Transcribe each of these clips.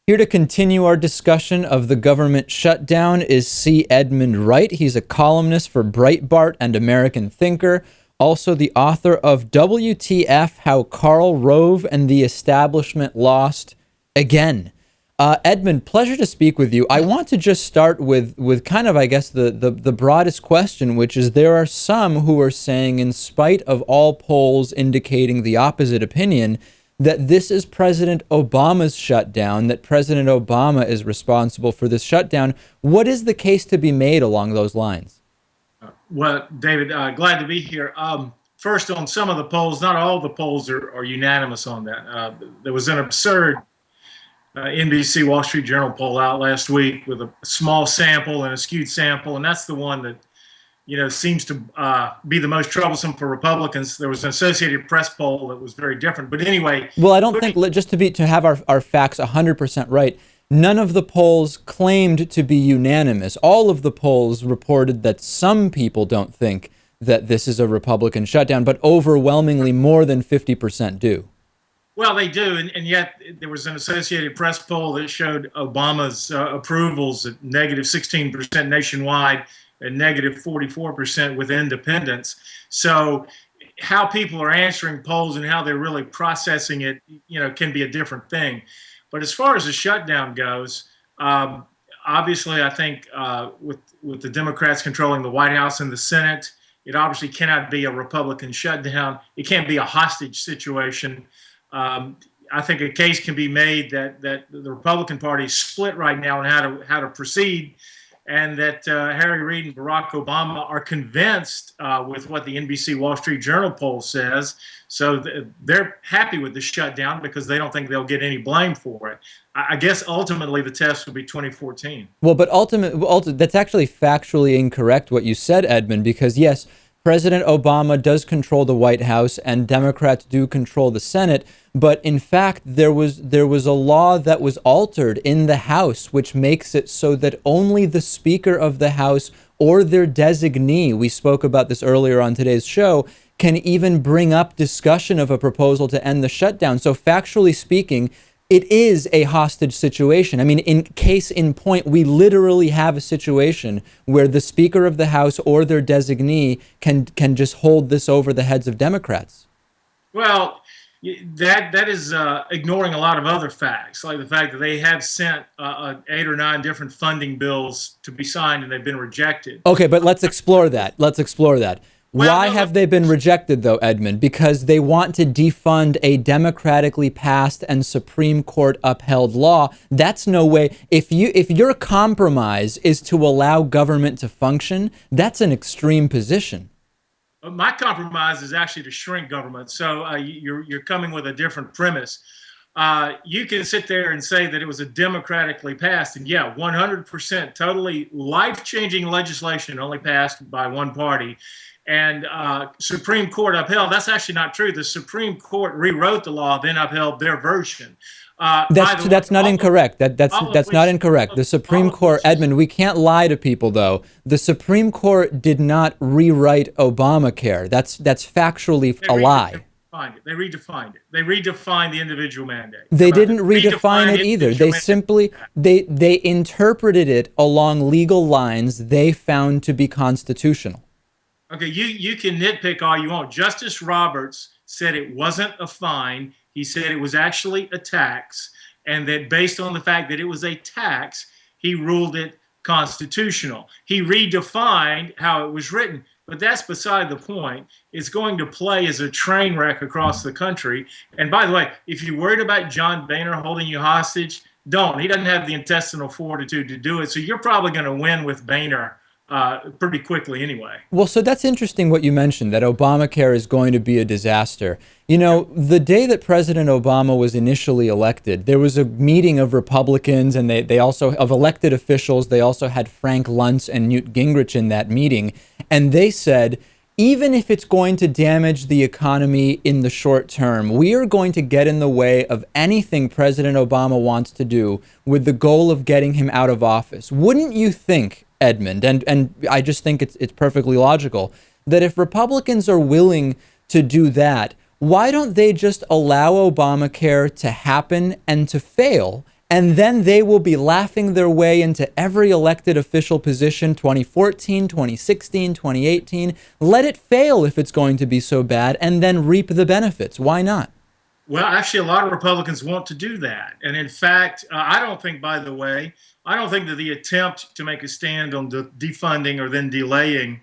Here to continue our discussion of the government shutdown is C. Edmund Wright. He's a columnist for Breitbart and American Thinker, also the author of WTF, How Karl Rove and the Establishment Lost Again. Edmund, pleasure to speak with you. I want to just start with kind of, I guess, the broadest question, which is there are some who are saying, in spite of all polls indicating the opposite opinion, that this is President Obama's shutdown, that President Obama is responsible for this shutdown. What is the case to be made along those lines? Well, David, glad to be here. First, on some of the polls, not all the polls are unanimous on that. There was an absurd NBC Wall Street Journal poll out last week with a small sample and a skewed sample, and that's the one that seems to be the most troublesome for Republicans. There was an Associated Press poll that was very different. But anyway... Well, I don't think, just to have our facts 100% right, none of the polls claimed to be unanimous. All of the polls reported that some people don't think that this is a Republican shutdown, but overwhelmingly more than 50% do. Well, they do, and yet there was an Associated Press poll that showed Obama's approvals at negative 16% nationwide, and negative 44% with independents. So how people are answering polls and how they're really processing it, can be a different thing. But as far as the shutdown goes, obviously, I think with the Democrats controlling the White House and the Senate, it obviously cannot be a Republican shutdown. It can't be a hostage situation. I think a case can be made that the Republican Party is split right now on how to proceed, and that Harry Reid and Barack Obama are convinced with what the NBC Wall Street Journal poll says. So they're happy with the shutdown because they don't think they'll get any blame for it. I guess ultimately the test will be 2014. Well, but ultimately, that's actually factually incorrect what you said, Edmund, because yes, President Obama does control the White House and Democrats do control the Senate. But in fact, there was a law that was altered in the House, which makes it so that only the Speaker of the House or their designee, we spoke about this earlier on today's show, can even bring up discussion of a proposal to end the shutdown. So factually speaking, it is a hostage situation. I mean, in case in point, we literally have a situation where the Speaker of the House or their designee can just hold this over the heads of Democrats. Well, that is ignoring a lot of other facts, like the fact that they have sent 8 or 9 different funding bills to be signed and they've been rejected. Okay, but let's explore that. Why have they been rejected, though, Edmund? Because they want to defund a democratically passed and Supreme Court upheld law. That's no way. If your compromise is to allow government to function, that's an extreme position. My compromise is actually to shrink government. So you're coming with a different premise. You can sit there and say that it was a democratically passed, and yeah, 100% totally life-changing legislation only passed by one party. And Supreme Court upheld. That's actually not true. The Supreme Court rewrote the law, then upheld their version. That's not incorrect. That's not incorrect. The Supreme Court, Edmund, we can't lie to people, though. The Supreme Court did not rewrite Obamacare. That's factually a lie. They redefined it. They redefined the individual mandate. They didn't redefine it either. They simply they interpreted it along legal lines they found to be constitutional. Okay, you can nitpick all you want. Justice Roberts said it wasn't a fine. He said it was actually a tax, and that based on the fact that it was a tax, he ruled it constitutional. He redefined how it was written, but that's beside the point. It's going to play as a train wreck across the country. And by the way, if you're worried about John Boehner holding you hostage, don't. He doesn't have the intestinal fortitude to do it, so you're probably going to win with Boehner pretty quickly anyway. Well, so that's interesting what you mentioned, that Obamacare is going to be a disaster. You know, the day that President Obama was initially elected, there was a meeting of Republicans and they also, of elected officials, they also had Frank Luntz and Newt Gingrich in that meeting. And they said, even if it's going to damage the economy in the short term, we are going to get in the way of anything President Obama wants to do with the goal of getting him out of office. Wouldn't you think, Edmund, and I just think it's perfectly logical, that if Republicans are willing to do that, why don't they just allow Obamacare to happen and to fail and then they will be laughing their way into every elected official position 2014, 2016, 2018. Let it fail if it's going to be so bad, and then reap the benefits. Why not? Well, actually, a lot of Republicans want to do that. And in fact, I don't think, by the way, I don't think that the attempt to make a stand on the defunding or then delaying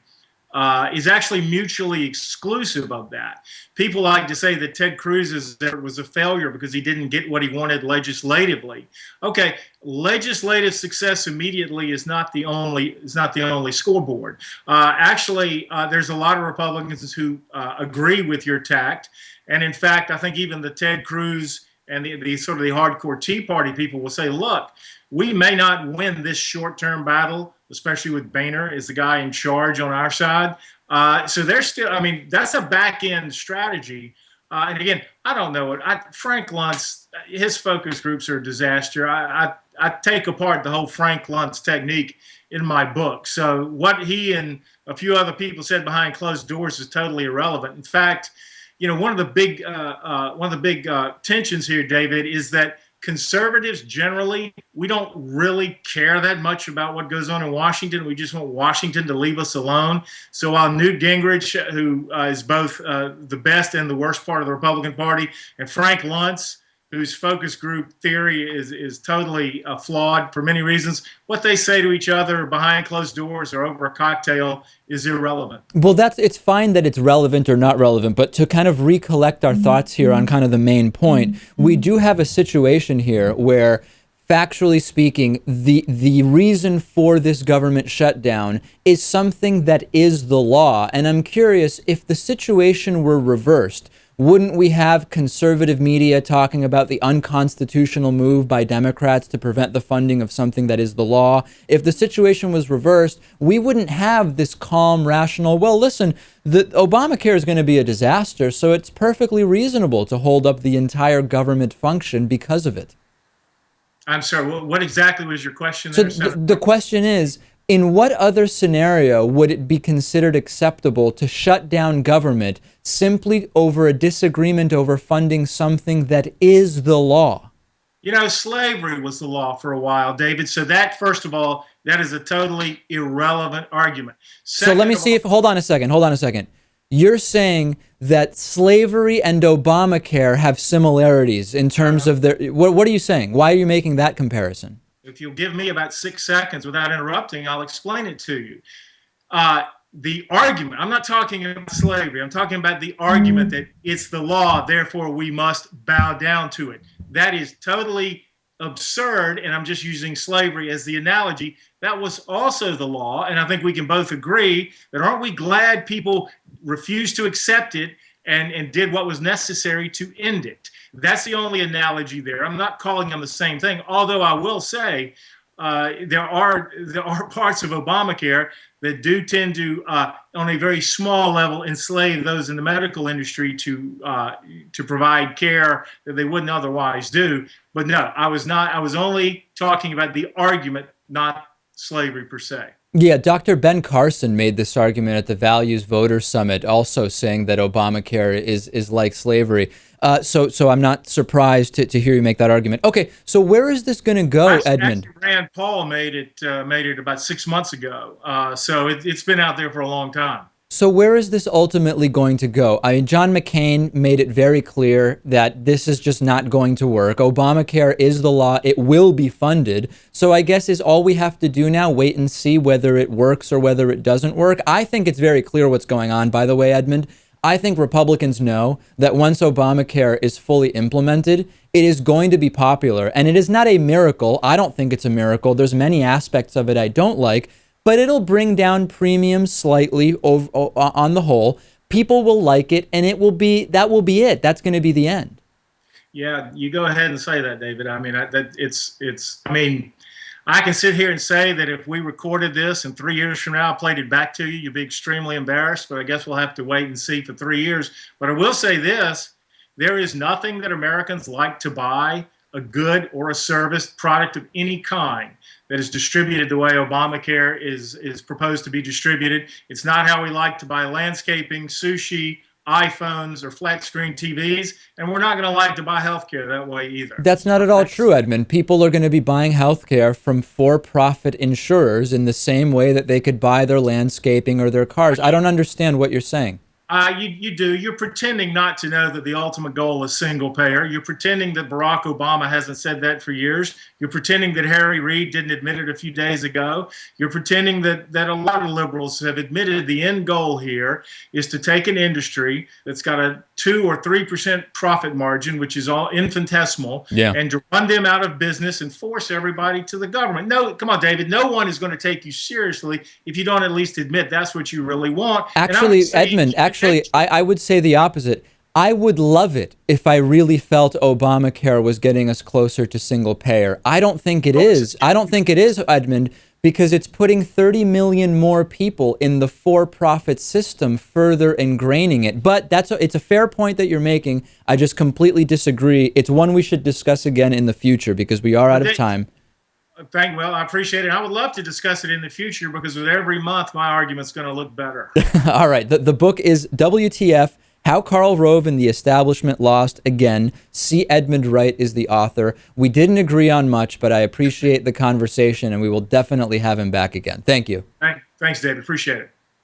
is actually mutually exclusive of that. People like to say that Ted Cruz was a failure because he didn't get what he wanted legislatively. Okay, legislative success immediately is not the only scoreboard. Actually, there's a lot of Republicans who agree with your tact, and in fact, I think even the Ted Cruz and the sort of the hardcore Tea Party people will say, look, we may not win this short-term battle, especially with Boehner as the guy in charge on our side. So they're still, I mean, that's a back-end strategy. And again, I don't know it. Frank Luntz, his focus groups are a disaster. I take apart the whole Frank Luntz technique in my book. So what he and a few other people said behind closed doors is totally irrelevant. In fact, you know, one of the big tensions here, David, is that conservatives generally, we don't really care that much about what goes on in Washington. We just want Washington to leave us alone. So while Newt Gingrich, who is both the best and the worst part of the Republican Party, and Frank Luntz, whose focus group theory is totally flawed for many reasons, what they say to each other behind closed doors or over a cocktail is irrelevant. Well, it's fine that it's relevant or not relevant, but to kind of recollect our thoughts here on kind of the main point, we do have a situation here where, factually speaking, the reason for this government shutdown is something that is the law. And I'm curious, if the situation were reversed, wouldn't we have conservative media talking about the unconstitutional move by Democrats to prevent the funding of something that is the law? If the situation was reversed, we wouldn't have this calm, rational, well, listen, the Obamacare is going to be a disaster, so it's perfectly reasonable to hold up the entire government function because of it. I'm sorry, what exactly was your question So there? the question is, in what other scenario would it be considered acceptable to shut down government simply over a disagreement over funding something that is the law? You know, slavery was the law for a while, David. So that, first of all, that is a totally irrelevant argument. So let me see if, hold on a second. You're saying that slavery and Obamacare have similarities in terms of their, what are you saying? Why are you making that comparison? If you'll give me about 6 seconds without interrupting, I'll explain it to you. The argument, I'm not talking about slavery, I'm talking about the argument that it's the law, therefore we must bow down to it. That is totally absurd, and I'm just using slavery as the analogy. That was also the law, and I think we can both agree that aren't we glad people refused to accept it and did what was necessary to end it? That's the only analogy there. I'm not calling them the same thing, although I will say there are parts of Obamacare that do tend to, on a very small level, enslave those in the medical industry to provide care that they wouldn't otherwise do. But no, I was only talking about the argument, not slavery per se. Yeah, Dr. Ben Carson made this argument at the Values Voters Summit, also saying that Obamacare is like slavery. So I'm not surprised to hear you make that argument. Okay, so where is this going to go, Edmund? Actually, Rand Paul made it about 6 months ago. So it's been out there for a long time. So where is this ultimately going to go? I mean, John McCain made it very clear that this is just not going to work. Obamacare is the law. It will be funded. So I guess is all we have to do now, wait and see whether it works or whether it doesn't work. I think it's very clear what's going on, by the way, Edmund. I think Republicans know that once Obamacare is fully implemented, it is going to be popular. And it is not a miracle. I don't think it's a miracle. There's many aspects of it I don't like. But it'll bring down premiums slightly on the whole. People will like it, and that will be it. That's going to be the end. Yeah, you go ahead and say that, David. I mean, I can sit here and say that if we recorded this and 3 years from now I played it back to you, you'd be extremely embarrassed. But I guess we'll have to wait and see for 3 years. But I will say this: there is nothing that Americans like to buy, a good or a service, product of any kind, that is distributed the way Obamacare is proposed to be distributed. It's not how we like to buy landscaping, sushi, iPhones or flat screen TVs, and we're not going to like to buy healthcare that way either. That's not at all true, Edmund. People are going to be buying healthcare from for-profit insurers in the same way that they could buy their landscaping or their cars. I don't understand what you're saying. You do. You're pretending not to know that the ultimate goal is single payer. You're pretending that Barack Obama hasn't said that for years. You're pretending that Harry Reid didn't admit it a few days ago. You're pretending that a lot of liberals have admitted the end goal here is to take an industry that's got a 2 or 3% profit margin, which is all infinitesimal, and to run them out of business and force everybody to the government. No, come on, David. No one is going to take you seriously if you don't at least admit that's what you really want. Actually, Edmund, I would say the opposite. I would love it if I really felt Obamacare was getting us closer to single payer. I don't think it is. I don't think it is, Edmund, because it's putting 30 million more people in the for-profit system, further ingraining it. But it's a fair point that you're making. I just completely disagree. It's one we should discuss again in the future because we are out of time. Well, I appreciate it. I would love to discuss it in the future because with every month, my argument's going to look better. All right. The book is WTF, How Karl Rove and the Establishment Lost Again. C. Edmund Wright is the author. We didn't agree on much, but I appreciate the conversation, and we will definitely have him back again. Thank you. Thanks, David. Appreciate it.